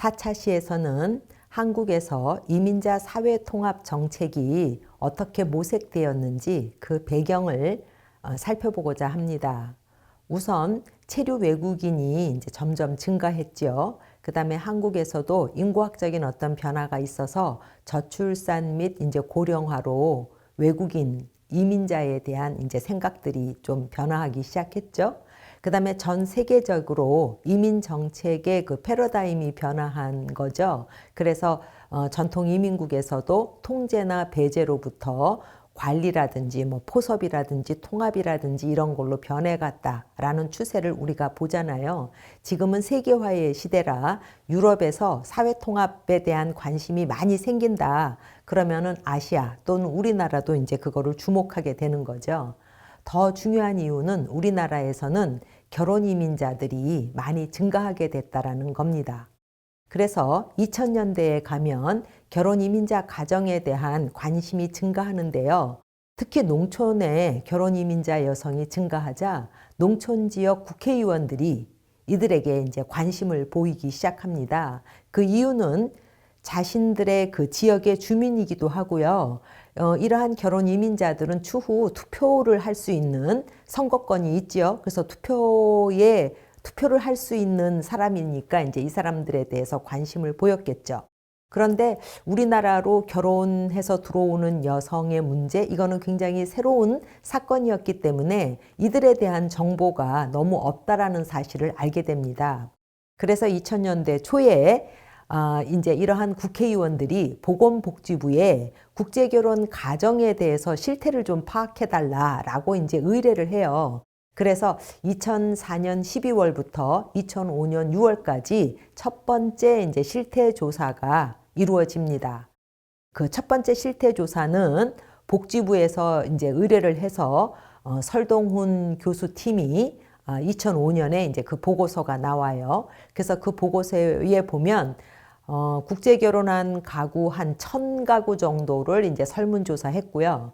사차 시에서는 한국에서 이민자 사회통합 정책이 어떻게 모색되었는지 그 배경을 살펴보고자 합니다. 우선 체류 외국인이 이제 점점 증가했죠. 그 다음에 한국에서도 인구학적인 어떤 변화가 있어서 저출산 및 이제 고령화로 외국인 이민자에 대한 이제 생각들이 좀 변화하기 시작했죠. 그 다음에 전 세계적으로 이민 정책의 그 패러다임이 변화한 거죠. 그래서 전통 이민국에서도 통제나 배제로부터 관리라든지 뭐 포섭이라든지 통합이라든지 이런 걸로 변해갔다라는 추세를 우리가 보잖아요. 지금은 세계화의 시대라 유럽에서 사회통합에 대한 관심이 많이 생긴다. 그러면은 아시아 또는 우리나라도 이제 그거를 주목하게 되는 거죠. 더 중요한 이유는 우리나라에서는 결혼 이민자들이 많이 증가하게 됐다라는 겁니다. 그래서 2000년대에 가면 결혼 이민자 가정에 대한 관심이 증가하는데요. 특히 농촌에 결혼 이민자 여성이 증가하자 농촌 지역 국회의원들이 이들에게 이제 관심을 보이기 시작합니다. 그 이유는 자신들의 그 지역의 주민이기도 하고요. 이러한 결혼 이민자들은 추후 투표를 할 수 있는 선거권이 있죠. 그래서 투표를 할 수 있는 사람이니까 이제 이 사람들에 대해서 관심을 보였겠죠. 그런데 우리나라로 결혼해서 들어오는 여성의 문제, 이거는 굉장히 새로운 사건이었기 때문에 이들에 대한 정보가 너무 없다라는 사실을 알게 됩니다. 그래서 2000년대 초에 이제 이러한 국회의원들이 보건복지부에 국제결혼 가정에 대해서 실태를 좀 파악해달라라고 이제 의뢰를 해요. 그래서 2004년 12월부터 2005년 6월까지 첫 번째 이제 실태조사가 이루어집니다. 그 첫 번째 실태조사는 복지부에서 이제 의뢰를 해서 설동훈 교수팀이 2005년에 이제 그 보고서가 나와요. 그래서 그 보고서에 보면 국제결혼한 가구 한 1000가구 정도를 이제 설문조사했고요.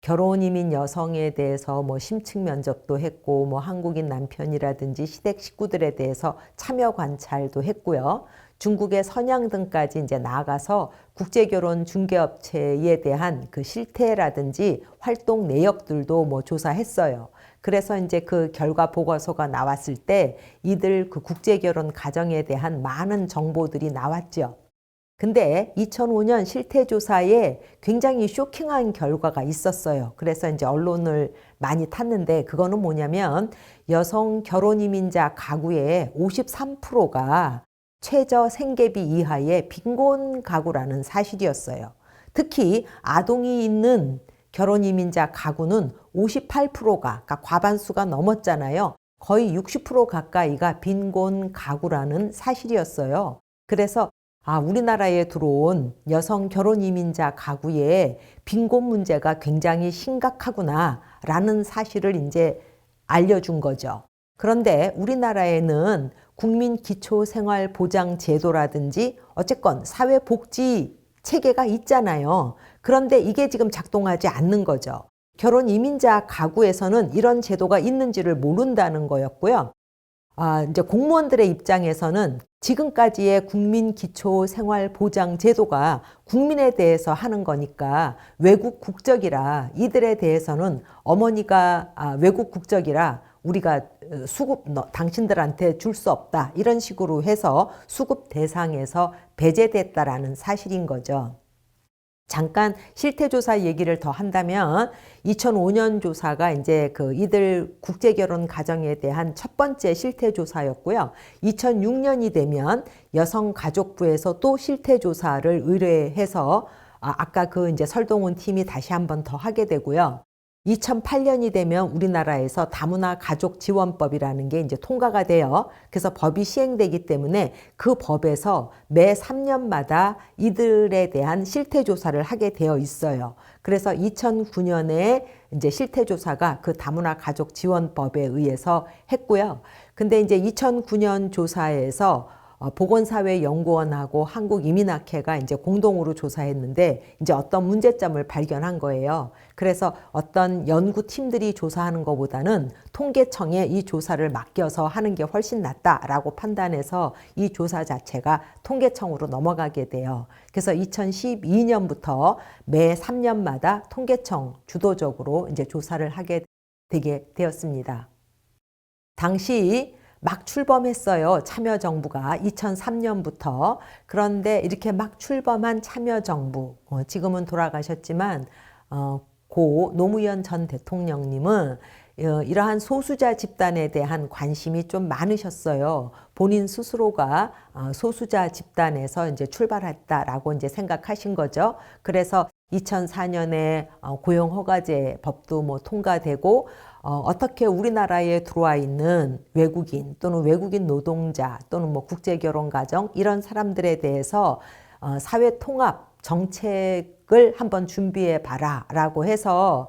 결혼 이민 여성에 대해서 뭐 심층 면접도 했고, 뭐 한국인 남편이라든지 시댁 식구들에 대해서 참여 관찰도 했고요. 중국의 선양 등까지 이제 나아가서 국제결혼 중개업체에 대한 그 실태라든지 활동 내역들도 뭐 조사했어요. 그래서 이제 그 결과 보고서가 나왔을 때 이들 그 국제결혼 가정에 대한 많은 정보들이 나왔죠. 근데 2005년 실태조사에 굉장히 쇼킹한 결과가 있었어요. 그래서 이제 언론을 많이 탔는데 그거는 뭐냐면 여성 결혼 이민자 가구의 53%가 최저 생계비 이하의 빈곤 가구라는 사실이었어요. 특히 아동이 있는 결혼 이민자 가구는 58%가, 그러니까 과반수가 넘었잖아요. 거의 60% 가까이가 빈곤 가구라는 사실이었어요. 그래서 우리나라에 들어온 여성 결혼 이민자 가구의 빈곤 문제가 굉장히 심각하구나라는 사실을 이제 알려준 거죠. 그런데 우리나라에는 국민기초생활보장제도라든지 어쨌건 사회복지 체계가 있잖아요. 그런데 이게 지금 작동하지 않는 거죠. 결혼 이민자 가구에서는 이런 제도가 있는지를 모른다는 거였고요. 이제 공무원들의 입장에서는 지금까지의 국민기초생활보장제도가 국민에 대해서 하는 거니까 외국 국적이라 이들에 대해서는 어머니가 외국 국적이라 우리가 수급 당신들한테 줄 수 없다 이런 식으로 해서 수급 대상에서 배제됐다라는 사실인 거죠. 잠깐 실태조사 얘기를 더 한다면 2005년 조사가 이제 이들 국제결혼 가정에 대한 첫 번째 실태조사였고요. 2006년이 되면 여성가족부에서 또 실태조사를 의뢰해서 아까 이제 설동훈 팀이 다시 한 번 더 하게 되고요. 2008년이 되면 우리나라에서 다문화 가족 지원법이라는 게 이제 통과가 돼요. 그래서 법이 시행되기 때문에 그 법에서 매 3년마다 이들에 대한 실태조사를 하게 되어 있어요. 그래서 2009년에 이제 실태조사가 그 다문화 가족 지원법에 의해서 했고요. 근데 이제 2009년 조사에서 보건사회연구원하고 한국이민학회가 이제 공동으로 조사했는데 이제 어떤 문제점을 발견한 거예요. 그래서 어떤 연구팀들이 조사하는 것보다는 통계청에 이 조사를 맡겨서 하는 게 훨씬 낫다라고 판단해서 이 조사 자체가 통계청으로 넘어가게 돼요. 그래서 2012년부터 매 3년마다 통계청 주도적으로 이제 조사를 하게 되게 되었습니다. 당시 막 출범했어요. 참여정부가 2003년부터. 그런데 이렇게 막 출범한 참여정부, 지금은 돌아가셨지만 고 노무현 전 대통령님은 이러한 소수자 집단에 대한 관심이 좀 많으셨어요. 본인 스스로가 소수자 집단에서 이제 출발했다라고 이제 생각하신 거죠. 그래서 2004년에 고용허가제 법도 뭐 통과되고 어떻게 우리나라에 들어와 있는 외국인 또는 외국인 노동자 또는 뭐 국제결혼가정 이런 사람들에 대해서 사회통합 정책을 한번 준비해 봐라 라고 해서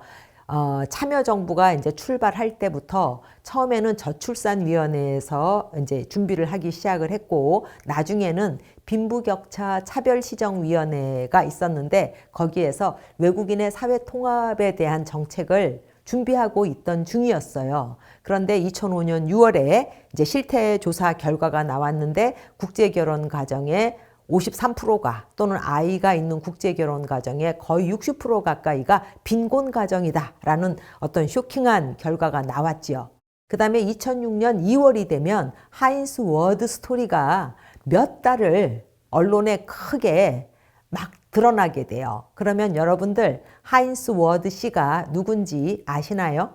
참여정부가 이제 출발할 때부터 처음에는 저출산위원회에서 이제 준비를 하기 시작을 했고 나중에는 빈부격차 차별시정위원회가 있었는데 거기에서 외국인의 사회통합에 대한 정책을 준비하고 있던 중이었어요. 그런데 2005년 6월에 이제 실태조사 결과가 나왔는데 국제결혼 가정의 53%가 또는 아이가 있는 국제결혼 가정의 거의 60% 가까이가 빈곤 가정이다라는 어떤 쇼킹한 결과가 나왔지요. 그 다음에 2006년 2월이 되면 하인스 워드 스토리가 몇 달을 언론에 크게 막 드러나게 돼요. 그러면 여러분들 하인스 워드 씨가 누군지 아시나요?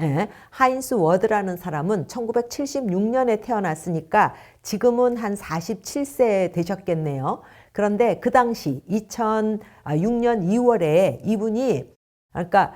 예, 하인스 워드라는 사람은 1976년에 태어났으니까 지금은 한 47세 되셨겠네요. 그런데 그 당시 2006년 2월에 이분이 그러니까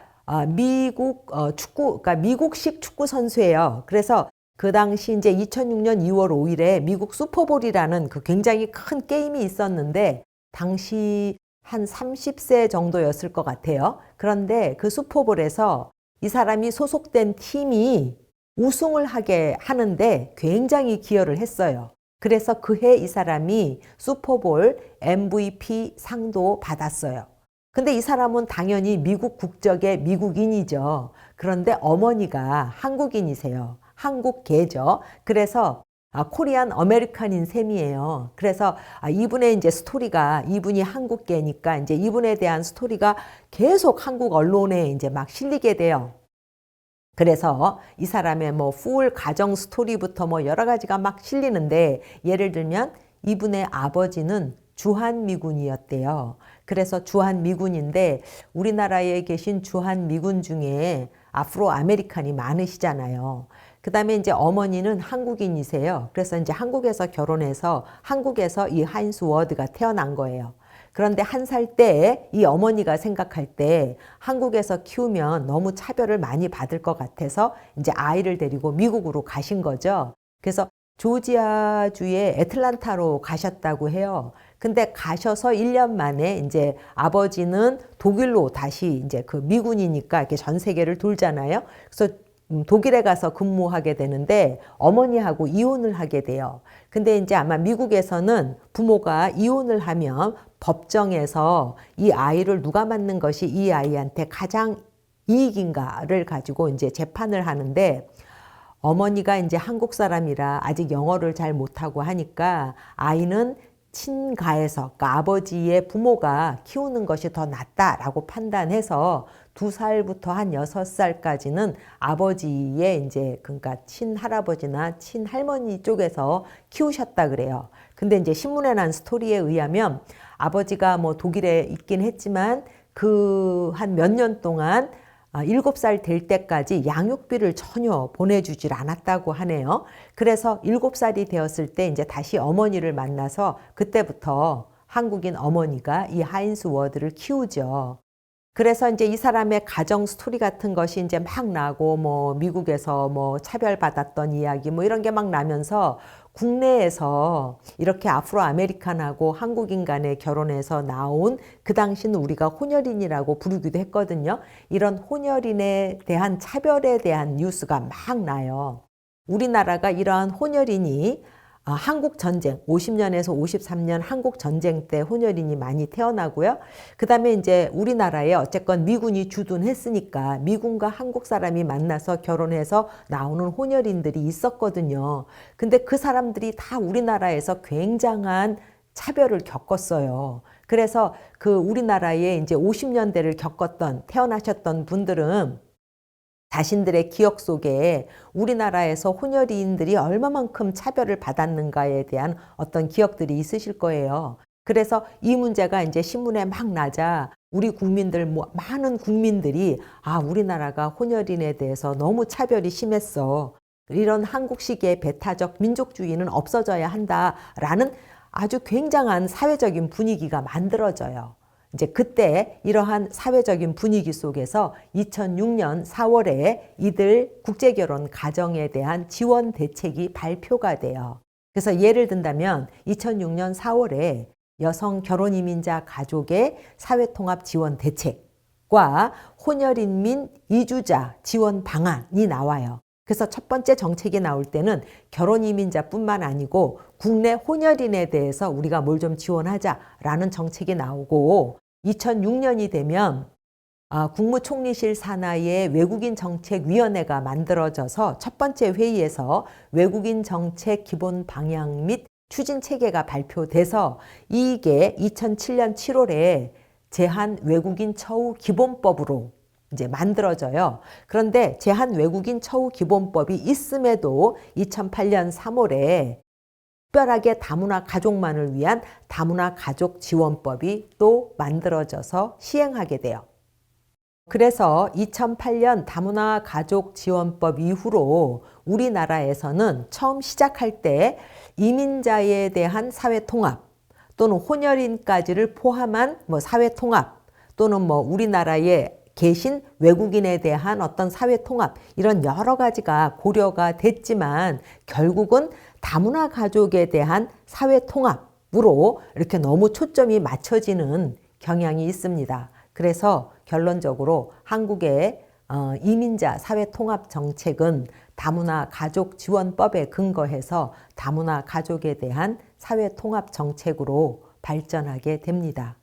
미국 그러니까 미국식 축구 선수예요. 그래서 그 당시 이제 2006년 2월 5일에 미국 슈퍼볼이라는 그 굉장히 큰 게임이 있었는데 당시 한 30세 정도였을 것 같아요. 그런데 그 슈퍼볼에서 이 사람이 소속된 팀이 우승을 하게 하는데 굉장히 기여를 했어요. 그래서 그해 이 사람이 슈퍼볼 MVP 상도 받았어요. 근데 이 사람은 당연히 미국 국적의 미국인이죠. 그런데 어머니가 한국인이세요. 한국계죠. 그래서 코리안 아메리칸인 셈이에요. 그래서 이분의 이제 스토리가 이분이 한국계니까 이제 이분에 대한 스토리가 계속 한국 언론에 이제 막 실리게 돼요. 그래서 이 사람의 뭐 풀 가정 스토리부터 뭐 여러 가지가 막 실리는데 예를 들면 이분의 아버지는 주한미군이었대요. 그래서 주한미군인데 우리나라에 계신 주한미군 중에 아프로 아메리칸이 많으시잖아요. 그 다음에 이제 어머니는 한국인이세요. 그래서 이제 한국에서 결혼해서 한국에서 이 하인스 워드가 태어난 거예요. 그런데 한 살 때 이 어머니가 생각할 때 한국에서 키우면 너무 차별을 많이 받을 것 같아서 이제 아이를 데리고 미국으로 가신 거죠. 그래서 조지아주의 애틀란타로 가셨다고 해요. 근데 가셔서 1년 만에 이제 아버지는 독일로 다시 이제 그 미군이니까 이렇게 전 세계를 돌잖아요. 그래서 독일에 가서 근무하게 되는데 어머니하고 이혼을 하게 돼요. 근데 이제 아마 미국에서는 부모가 이혼을 하면 법정에서 이 아이를 누가 맡는 것이 이 아이한테 가장 이익인가를 가지고 이제 재판을 하는데 어머니가 이제 한국 사람이라 아직 영어를 잘 못하고 하니까 아이는 친가에서 그러니까 아버지의 부모가 키우는 것이 더 낫다라고 판단해서 2살부터 한 6살까지는 아버지의 이제 그러니까 친할아버지나 친할머니 쪽에서 키우셨다 그래요. 근데 이제 신문에 난 스토리에 의하면 아버지가 뭐 독일에 있긴 했지만 그 한 몇 년 동안 7살 될 때까지 양육비를 전혀 보내주질 않았다고 하네요. 그래서 7살이 되었을 때 이제 다시 어머니를 만나서 그때부터 한국인 어머니가 이 하인스 워드를 키우죠. 그래서 이제 이 사람의 가정 스토리 같은 것이 이제 막 나고 뭐 미국에서 뭐 차별받았던 이야기 뭐 이런 게 막 나면서 국내에서 이렇게 아프로 아메리칸하고 한국인 간에 결혼해서 나온 그 당시는 우리가 혼혈인이라고 부르기도 했거든요. 이런 혼혈인에 대한 차별에 대한 뉴스가 막 나요. 우리나라가 이러한 혼혈인이 한국 전쟁, 50년에서 53년 한국 전쟁 때 혼혈인이 많이 태어나고요. 그 다음에 이제 우리나라에 어쨌건 미군이 주둔했으니까 미군과 한국 사람이 만나서 결혼해서 나오는 혼혈인들이 있었거든요. 근데 그 사람들이 다 우리나라에서 굉장한 차별을 겪었어요. 그래서 그 우리나라에 이제 50년대를 겪었던, 태어나셨던 분들은 자신들의 기억 속에 우리나라에서 혼혈인들이 얼마만큼 차별을 받았는가에 대한 어떤 기억들이 있으실 거예요. 그래서 이 문제가 이제 신문에 막 나자 우리 국민들, 많은 국민들이 우리나라가 혼혈인에 대해서 너무 차별이 심했어. 이런 한국식의 배타적 민족주의는 없어져야 한다라는 아주 굉장한 사회적인 분위기가 만들어져요. 이제 그때 이러한 사회적인 분위기 속에서 2006년 4월에 이들 국제결혼 가정에 대한 지원 대책이 발표가 돼요. 그래서 예를 든다면 2006년 4월에 여성 결혼 이민자 가족의 사회통합 지원 대책과 혼혈인 민 이주자 지원 방안이 나와요. 그래서 첫 번째 정책이 나올 때는 결혼 이민자뿐만 아니고 국내 혼혈인에 대해서 우리가 뭘 좀 지원하자라는 정책이 나오고 2006년이 되면 국무총리실 산하의 외국인 정책위원회가 만들어져서 첫 번째 회의에서 외국인 정책 기본 방향 및 추진 체계가 발표돼서 이게 2007년 7월에 제한 외국인 처우 기본법으로 이제 만들어져요. 그런데 제한 외국인 처우 기본법이 있음에도 2008년 3월에 특별하게 다문화 가족만을 위한 다문화 가족 지원법이 또 만들어져서 시행하게 돼요. 그래서 2008년 다문화 가족 지원법 이후로 우리나라에서는 처음 시작할 때 이민자에 대한 사회통합 또는 혼혈인까지를 포함한 사회통합 또는 우리나라에 계신 외국인에 대한 어떤 사회통합 이런 여러 가지가 고려가 됐지만 결국은 다문화 가족에 대한 사회통합으로 이렇게 너무 초점이 맞춰지는 경향이 있습니다. 그래서 결론적으로 한국의 이민자 사회통합 정책은 다문화 가족 지원법에 근거해서 다문화 가족에 대한 사회통합 정책으로 발전하게 됩니다.